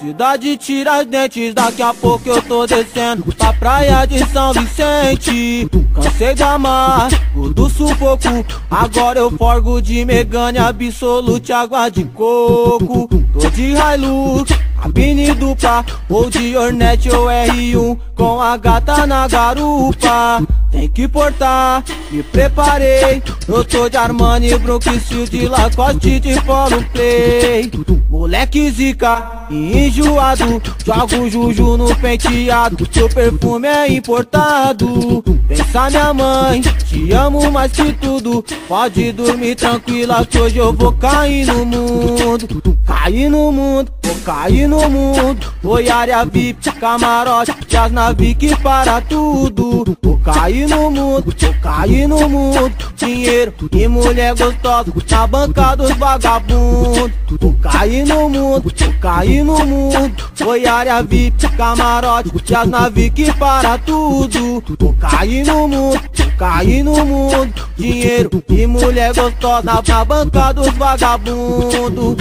Cidade Tiradentes, daqui a pouco eu tô descendo pra praia de São Vicente. Cansei da mar, do sufoco, agora eu forgo de Megane Absolute, água de coco. Tô de Hilux, cabine dupla, ou de Hornet ou R1, com a gata na garupa. Tem que portar, me preparei, eu tô de Armani, Brooklyn, de Lacoste, de Polo Play. Moleque zica e enjoado, jogo juju no penteado, seu perfume é importado. Pensa minha mãe, te amo mais que tudo, pode dormir tranquila que hoje eu vou cair no mundo. Cair no mundo, vou cair no mundo. Oi área VIP, camarote, e as naves que para tudo. Vou cair no mundo, vou cair no mundo. Dinheiro e mulher gostosa na banca dos vagabundos. Vou cair no mundo, vou cair no mundo. Oi área VIP, camarote, e as naves que para tudo. Vou cair no mundo, vou cair no mundo. Dinheiro e mulher gostosa na banca dos vagabundos.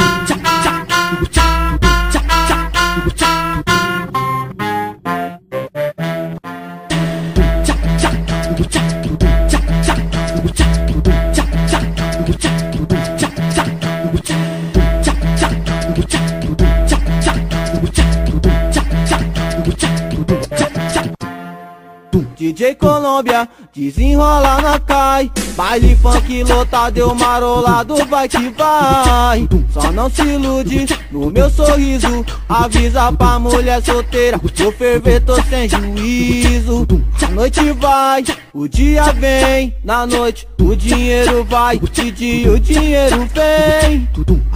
DJ Colômbia, desenrola na cai. Baile funk lotado, eu marolado, vai que vai. Só não se ilude no meu sorriso, avisa pra mulher solteira, eu ferver, tô sem juízo. A noite vai, o dia vem, na noite o dinheiro vai, de dia o dinheiro vem.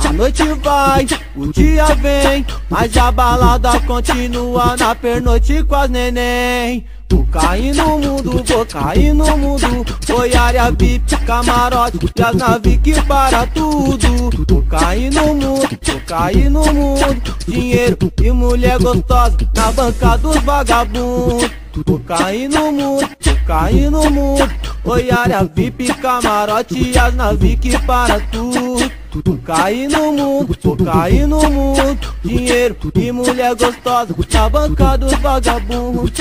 A noite vai, o dia vem, mas a balada continua na pernoite com as neném. Vou cair no mundo, vou cair no mundo. Oi área VIP, camarote, e as naves que para tudo. Vou cair no mundo, vou cair no mundo. Dinheiro e mulher gostosa na banca dos vagabundos. Vou cair no mundo, vou cair no mundo. Oi área VIP, camarote, e as naves que para tudo. Vou cair no mundo, vou cair no mundo. Dinheiro e mulher gostosa na banca dos vagabundos.